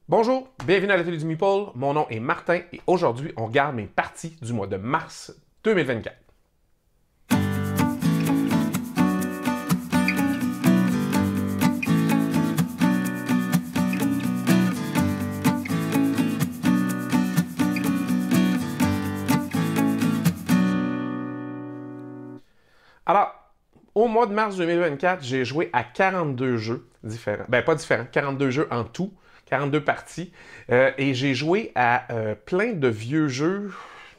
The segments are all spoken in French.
Bonjour, bienvenue à l'atelier du Meeple. Mon nom est Martin et aujourd'hui, on regarde mes parties du mois de mars 2024. Alors, au mois de mars 2024, j'ai joué à 42 jeux différents. Ben, pas différents, 42 jeux en tout, 42 parties. Et j'ai joué à plein de vieux jeux,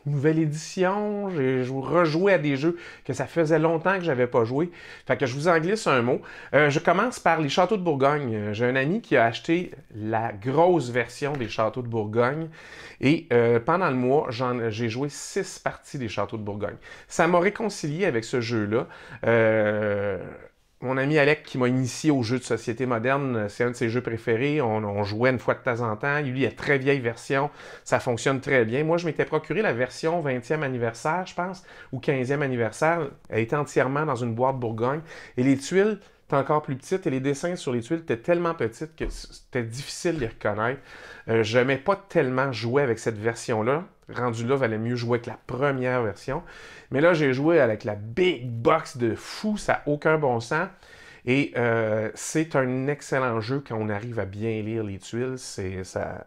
nouvelle édition. J'ai rejoué à des jeux que ça faisait longtemps que j'avais pas joué. Fait que je vous en glisse un mot. Je commence par les Châteaux de Bourgogne. J'ai un ami qui a acheté la grosse version des Châteaux de Bourgogne. Et pendant le mois, j'ai joué 6 parties des Châteaux de Bourgogne. Ça m'a réconcilié avec ce jeu-là. Mon ami Alec qui m'a initié aux jeux de société moderne, c'est un de ses jeux préférés. On jouait une fois de temps en temps. Lui, il a très vieille version. Ça fonctionne très bien. Moi, je m'étais procuré la version 20e anniversaire, je pense, ou 15e anniversaire. Elle était entièrement dans une boîte Bourgogne. Et les tuiles étaient encore plus petites et les dessins sur les tuiles étaient tellement petites que c'était difficile de les reconnaître. Je n'aimais pas tellement jouer avec cette version-là. Rendu là, il valait mieux jouer avec la première version. Mais là, j'ai joué avec la big box de fou, ça n'a aucun bon sens. Et c'est un excellent jeu quand on arrive à bien lire les tuiles. Ça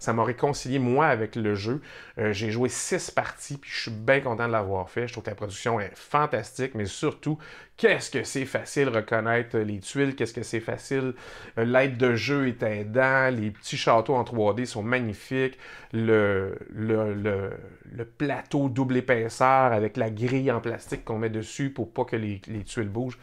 m'a réconcilié, moi, avec le jeu. J'ai joué 6 parties, puis je suis bien content de l'avoir fait. Je trouve que la production est fantastique, mais surtout, qu'est-ce que c'est facile de reconnaître les tuiles, qu'est-ce que c'est facile. L'aide de jeu est aidant, les petits châteaux en 3D sont magnifiques. Le plateau double épaisseur avec la grille en plastique qu'on met dessus pour pas que les tuiles bougent.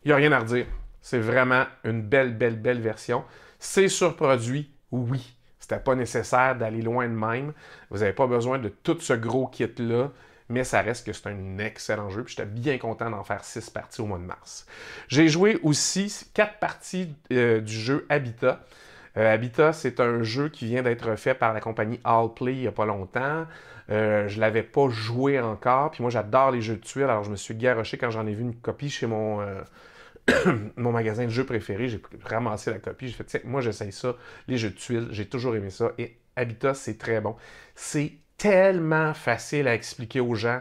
Il n'y a rien à redire. C'est vraiment une belle version. C'est surproduit, oui. C'était pas nécessaire d'aller loin de même. Vous n'avez pas besoin de tout ce gros kit-là, mais ça reste que c'est un excellent jeu. Puis j'étais bien content d'en faire 6 parties au mois de mars. J'ai joué aussi 4 parties du jeu Habitat. Habitat, c'est un jeu qui vient d'être fait par la compagnie Allplay il n'y a pas longtemps. Je ne l'avais pas joué encore. Puis moi, j'adore les jeux de tuiles. Alors, je me suis garoché quand j'en ai vu une copie chez mon magasin de jeux préféré. J'ai ramassé la copie. J'ai fait, tiens, moi, j'essaye ça. Les jeux de tuiles, j'ai toujours aimé ça. Et Habitat, c'est très bon. C'est tellement facile à expliquer aux gens.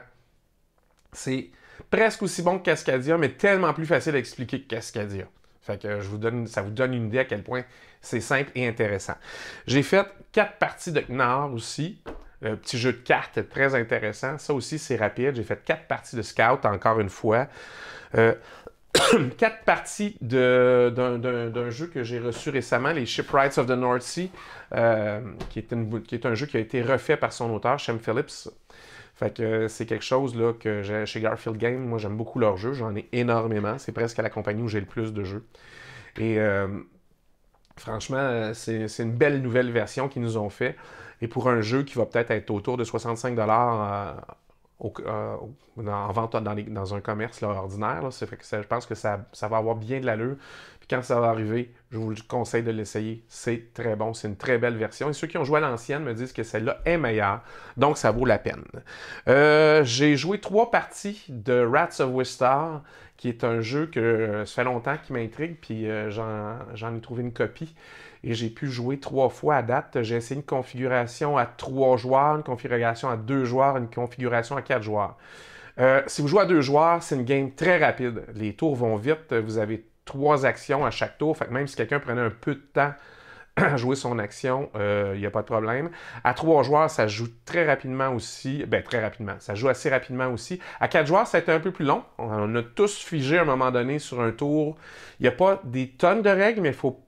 C'est presque aussi bon que Cascadia, mais tellement plus facile à expliquer que Cascadia. Fait que ça vous donne une idée à quel point c'est simple et intéressant. J'ai fait 4 parties de Knar aussi. Petit jeu de cartes très intéressant. Ça aussi, c'est rapide. J'ai fait 4 parties de Scout, encore une fois. 4 parties d'un jeu que j'ai reçu récemment, les Shipwrights of the North Sea, qui est un jeu qui a été refait par son auteur, Shem Phillips. Fait que c'est quelque chose là, que j'ai chez Garfield Games. Moi, j'aime beaucoup leurs jeux. J'en ai énormément. C'est presque la compagnie où j'ai le plus de jeux. Et franchement, c'est une belle nouvelle version qu'ils nous ont fait. Et pour un jeu qui va peut-être être autour de 65$ en vente dans un commerce là, ordinaire, là, fait que je pense que ça va avoir bien de l'allure. Puis quand ça va arriver, je vous conseille de l'essayer. C'est très bon, c'est une très belle version. Et ceux qui ont joué à l'ancienne me disent que celle-là est meilleure, donc ça vaut la peine. J'ai joué 3 parties de Rats of Wistar, qui est un jeu que ça fait longtemps qui m'intrigue, puis j'en ai trouvé une copie. Et j'ai pu jouer 3 fois à date. J'ai essayé une configuration à 3 joueurs, une configuration à 2 joueurs, une configuration à 4 joueurs. Si vous jouez à 2 joueurs, c'est une game très rapide. Les tours vont vite. Vous avez 3 actions à chaque tour. Fait que même si quelqu'un prenait un peu de temps à jouer son action, il n'y a pas de problème. À 3 joueurs, ça joue très rapidement aussi. Ben, très rapidement. Ça joue assez rapidement aussi. À 4 joueurs, ça a été un peu plus long. On a tous figé à un moment donné sur un tour. Il n'y a pas des tonnes de règles, mais il faut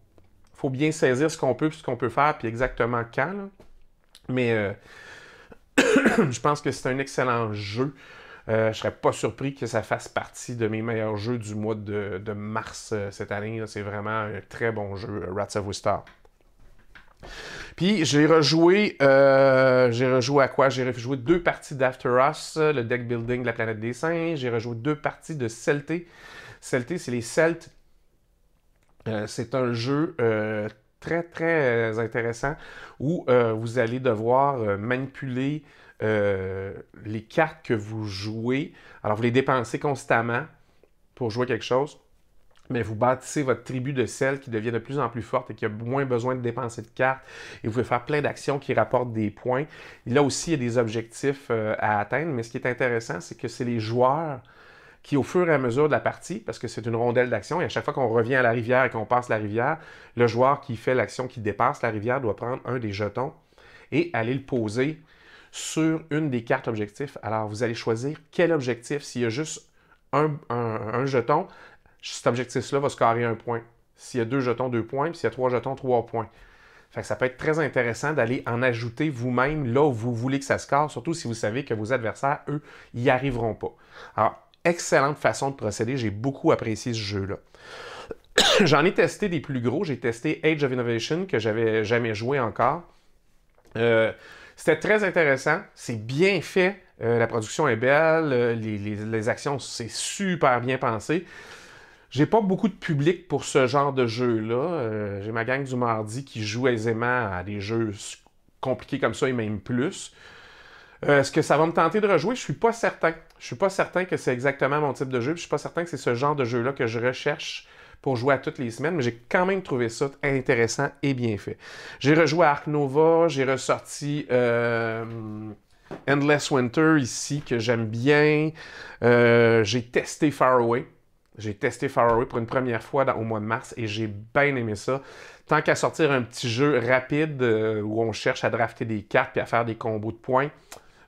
bien saisir ce qu'on peut, ce qu'on peut faire, puis exactement quand. Là. Mais je pense que c'est un excellent jeu. Je ne serais pas surpris que ça fasse partie de mes meilleurs jeux du mois de mars cette année. C'est vraiment un très bon jeu, Rats of Wistar. Puis j'ai rejoué à quoi? J'ai rejoué 2 parties d'After Us, le deck building de la planète des singes. J'ai rejoué 2 parties de Celté. Celté, c'est les Celtes. C'est un jeu très intéressant où vous allez devoir manipuler les cartes que vous jouez. Alors, vous les dépensez constamment pour jouer quelque chose. mais vous bâtissez votre tribu de sel qui devient de plus en plus forte et qui a moins besoin de dépenser de cartes. Et vous pouvez faire plein d'actions qui rapportent des points. Et là aussi, il y a des objectifs à atteindre. Mais ce qui est intéressant, c'est que c'est les joueurs qui, au fur et à mesure de la partie, parce que c'est une rondelle d'action, et à chaque fois qu'on revient à la rivière et qu'on passe la rivière, le joueur qui fait l'action qui dépasse la rivière doit prendre un des jetons et aller le poser sur une des cartes objectifs. Alors, vous allez choisir quel objectif. S'il y a juste un jeton, cet objectif-là va scorer 1 point. S'il y a 2 jetons, 2 points. Puis s'il y a 3 jetons, 3 points. Fait que ça peut être très intéressant d'aller en ajouter vous-même là où vous voulez que ça score, surtout si vous savez que vos adversaires, eux, n'y arriveront pas. Alors, excellente façon de procéder. J'ai beaucoup apprécié ce jeu-là. J'en ai testé des plus gros. J'ai testé Age of Innovation, que j'avais jamais joué encore. C'était très intéressant. C'est bien fait. La production est belle. Les actions, c'est super bien pensé. J'ai pas beaucoup de public pour ce genre de jeu-là. J'ai ma gang du mardi qui joue aisément à des jeux compliqués comme ça et même plus. Est-ce que ça va me tenter de rejouer? Je suis pas certain. Je suis pas certain que c'est exactement mon type de jeu. Je suis pas certain que c'est ce genre de jeu-là que je recherche pour jouer à toutes les semaines, mais j'ai quand même trouvé ça intéressant et bien fait. J'ai rejoué à Ark Nova, j'ai ressorti Endless Winter ici, que j'aime bien. J'ai testé Faraway. J'ai testé Faraway pour une première fois au mois de mars et j'ai bien aimé ça. Tant qu'à sortir un petit jeu rapide où on cherche à drafter des cartes et à faire des combos de points,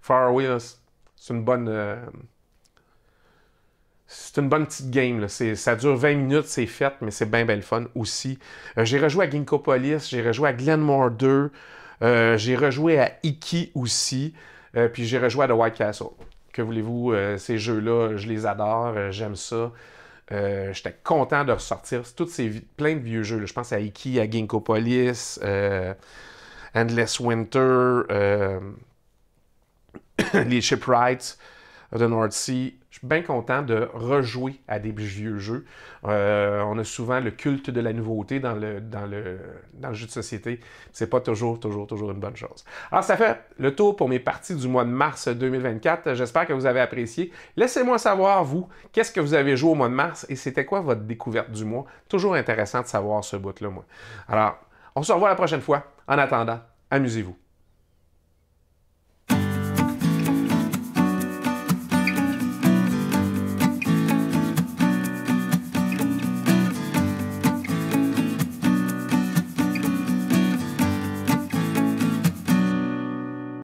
Faraway, c'est une bonne... c'est une bonne petite game. Là. Ça dure 20 minutes, c'est fait, mais c'est bien, bien le fun aussi. J'ai rejoué à Ginkgo Police, j'ai rejoué à Glenmore 2, j'ai rejoué à Iki aussi, puis j'ai rejoué à The White Castle. Que voulez-vous, ces jeux-là, je les adore, j'aime ça. J'étais content de ressortir plein de vieux jeux. Là. Je pense à Iki, à Ginkgo Police, Endless Winter, les Shipwrights of the North Sea. Je suis bien content de rejouer à des vieux jeux. On a souvent le culte de la nouveauté dans le jeu de société. C'est pas toujours une bonne chose. Alors, ça fait le tour pour mes parties du mois de mars 2024. J'espère que vous avez apprécié. Laissez-moi savoir, vous, qu'est-ce que vous avez joué au mois de mars et c'était quoi votre découverte du mois. Toujours intéressant de savoir ce bout-là, moi. Alors, on se revoit la prochaine fois. En attendant, amusez-vous.